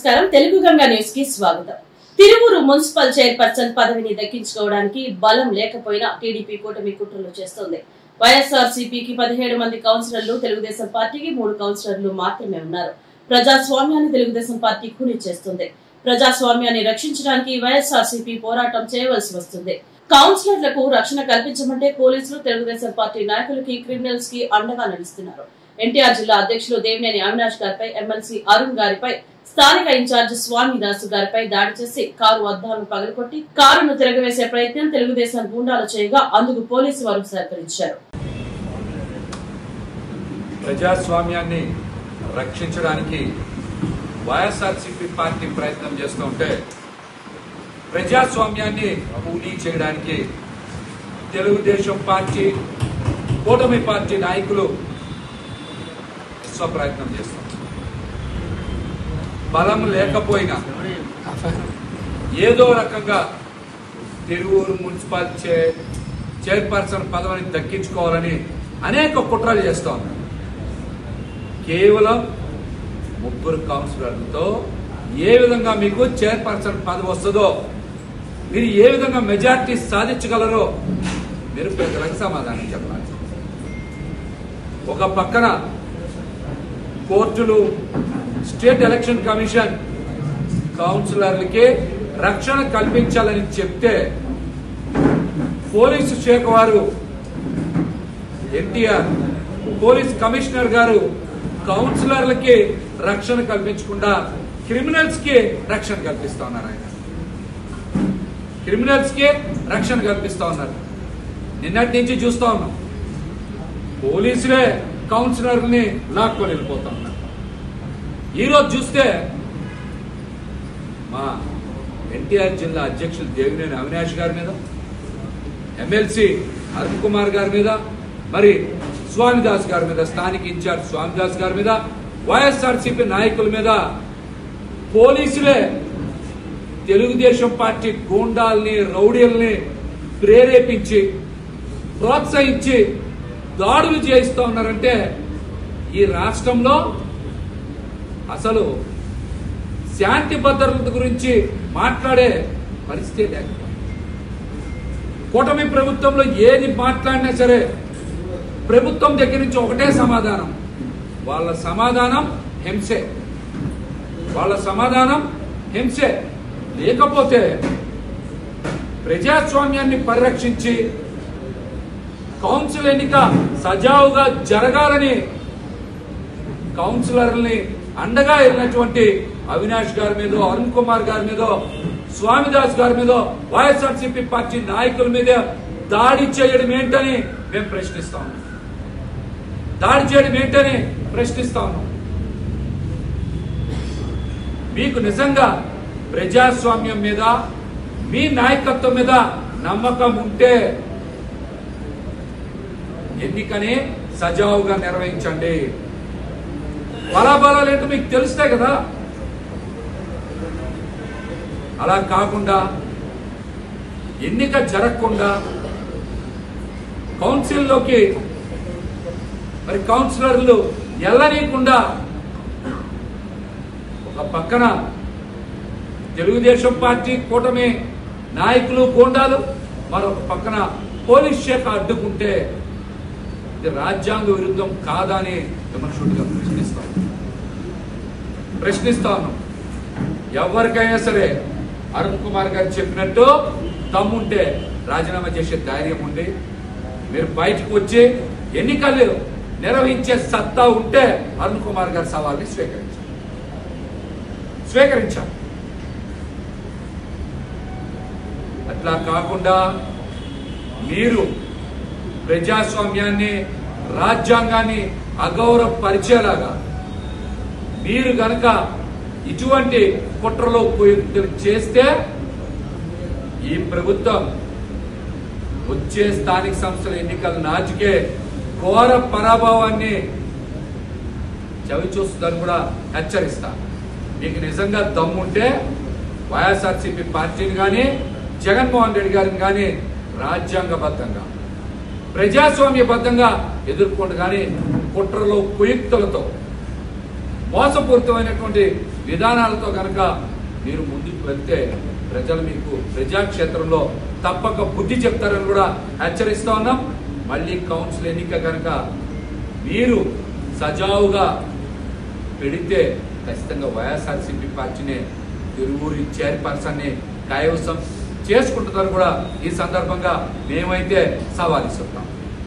నమస్కారం తెలుగు గంగా న్యూస్ కి స్వాగతం। తిరువూరు మున్సిపల్ చైర్పర్సన్ పదవిని దక్కించుకోవడానికి బలం లేకపోయినా టీడీపీ కూటమి కుట్రలు చేస్తోంది। వైఎస్ఆర్సీపీకి 17 మంది కౌన్సిలర్లు, తెలుగుదేశం పార్టీకి 3 కౌన్సిలర్లు మాత్రమే ఉన్నారు। ప్రజాస్వామ్యాన్ని తెలుగుదేశం పార్టీ కూని చేస్తుంది। ప్రజాస్వామ్యాన్ని రక్షించడానికి వైఎస్ఆర్సీపీ పోరాటం చేయవలసి వస్తుంది। కౌన్సిలర్లకు రక్షణ కల్పించమంటే పోలీసులు తెలుగుదేశం పార్టీ నాయకులకి, క్రిమినల్స్ కి అండగా నడుస్తున్నారు। ఎన్టీఆర్ జిల్లా అధ్యక్షులు దేవినేని అవినాష్ గారిపై, ఎమ్మెల్సీ అరుణ్ గారిపై, స్థానిక ఇన్ఛార్జ్ స్వామిదాసు గారిపై దాడి చేసి కారు అద్దాలను పగలగొట్టి కారును తిరగవేసే ప్రయత్నం తెలుగుదేశం గూండాలు చేయగా అందుకు పోలీసు వారు సహకరించారు। ప్రజాస్వామ్యాన్ని రక్షించడానికి వైఎస్ఆర్సీపీ పార్టీ ప్రయత్నం చేస్తుంటే ప్రజాస్వామ్యాన్ని కూనీ చేయడానికి తెలుగుదేశం పార్టీ, కూటమి పార్టీ నాయకులు ప్రయత్నం చేస్తారు। బలం లేకపోయినా ఏదో రకంగా తిరువూరు మున్సిపల్ చైర్పర్సన్ పదవిని దక్కించుకోవాలని అనేక కుట్రలు చేస్తూ ఉన్నారు। కేవలం 3 కౌన్సిలర్లతో ఏ విధంగా మీకు చైర్పర్సన్ పదవి వస్తుందో, మీరు ఏ విధంగా మెజార్టీ సాధించగలరో మీరు ప్రజలకు సమాధానం చెప్పాలి। ఒక పక్కన కోర్టులు, స్టేట్ ఎలక్షన్ కమిషన్ కౌన్సిలర్లకి రక్షణ కల్పించాలని చెప్తే పోలీసు శాఖ వారు, ఎన్టీఆర్ పోలీస్ కమిషనర్ గారు కౌన్సిలర్లకి రక్షణ కల్పించకుండా క్రిమినల్స్ కి రక్షణ కల్పిస్తా ఉన్నారు। ఆయన క్రిమినల్స్ కి రక్షణ కల్పిస్తా ఉన్నారు। నిన్నటి నుంచి చూస్తా ఉన్నాం, పోలీసులే కౌన్సిలర్ని లాక్కొని వెళ్ళిపోతా ఉన్నారు। ఈరోజు చూస్తే మా ఎన్టీఆర్ జిల్లా అధ్యక్షులు దేవినేని అవినాష్ గారి మీద, ఎమ్మెల్సీ అరుణ్ కుమార్ గారి మీద, మరి స్వామిదాస్ గారి మీద, స్థానిక ఇన్ఛార్జ్ స్వామిదాస్ గారి మీద, వైఎస్ఆర్సీపీ నాయకుల మీద పోలీసులే తెలుగుదేశం పార్టీ గూండాల్ని, రౌడీల్ని ప్రేరేపించి, ప్రోత్సహించి దాడులు చేయిస్తూ ఉన్నారంటే ఈ రాష్ట్రంలో అసలు శాంతి భద్రత గురించి మాట్లాడే పరిస్థితి లేకపోయింది। కూటమి ప్రభుత్వంలో ఏది మాట్లాడినా సరే ప్రభుత్వం దగ్గర నుంచి ఒకటే సమాధానం, వాళ్ళ సమాధానం హింసే, వాళ్ళ సమాధానం హింసే। లేకపోతే ప్రజాస్వామ్యాన్ని పరిరక్షించి కౌన్సిల్ ఎన్నిక సజావుగా జరగాలని కౌన్సిలర్ని అండగా వెళ్ళినటువంటి అవినాష్ గారి మీద, అరుణ్ కుమార్ గారి మీద, స్వామిదాస్ గారి మీద, వైఎస్ఆర్సీపీ పార్టీ నాయకుల మీద దాడి చేయడం ఏంటని మేము ప్రశ్నిస్తా ఉన్నాం। దాడి చేయడం ఏంటని ప్రశ్నిస్తా ఉన్నాం। మీకు నిజంగా ప్రజాస్వామ్యం మీద, మీ నాయకత్వం మీద నమ్మకం ఉంటే ఎన్నికని సజావుగా నిర్వహించండి। బలాబలాలు ఏంటో మీకు తెలుస్తాయి కదా। అలా కాకుండా ఎన్నిక జరగకుండా కౌన్సిల్లోకి మరి కౌన్సిలర్లు వెళ్ళనీయకుండా ఒక పక్కన తెలుగుదేశం పార్టీ కూటమి నాయకులు, గూండాలు, మరొక పక్కన పోలీస్ శాఖ అడ్డుకుంటే ఇది రాజ్యాంగ విరుద్ధం కాదా అని విమర్శకుడిగా ప్రశ్నిస్తా ఉన్నాం। ఎవరికైనా సరే అరుణ్ కుమార్ గారు చెప్పినట్టు తమ్ముంటే రాజీనామా చేసే ధైర్యం ఉంది, మీరు బయటకు వచ్చి ఎన్నికలు నిర్వహించే సత్తా ఉంటే అరుణ్ కుమార్ గారి సవాల్ని స్వీకరించాలి। అట్లా కాకుండా మీరు ప్రజాస్వామ్యాన్ని, రాజ్యాంగాన్ని అగౌరవపరిచేలాగా మీరు గనక ఇటువంటి కుట్రలో చేస్తే ఈ ప్రభుత్వం వచ్చే స్థానిక సంస్థల ఎన్నికల నాటికే ఘోర పరాభవాన్ని చవిచూస్తుందని కూడా హెచ్చరిస్తా। మీకు నిజంగా దమ్ముంటే వైఎస్ఆర్సీపీ పార్టీని కానీ, జగన్మోహన్ రెడ్డి గారిని కానీ రాజ్యాంగబద్ధంగా, ప్రజాస్వామ్యబద్ధంగా ఎదుర్కొంటూ కానీ కుట్రలో కుయుక్తులతో మోసపూరితమైనటువంటి విధానాలతో కనుక మీరు ముందుకు వెళ్తే ప్రజలు మీకు ప్రజాక్షేత్రంలో తప్పక బుద్ధి చెప్తారని కూడా హెచ్చరిస్తా ఉన్నాం. మళ్ళీ కౌన్సిల్ ఎన్నిక కనుక మీరు సజావుగా పెడితే ఖచ్చితంగా వైఎస్ఆర్సీపీ పార్టీనే తిరువూరు చైర్పర్సన్ని కైవసం చేసుకుంటున్నారు కూడా ఈ సందర్భంగా మేమైతే సవాల్ ఇస్తున్నాం.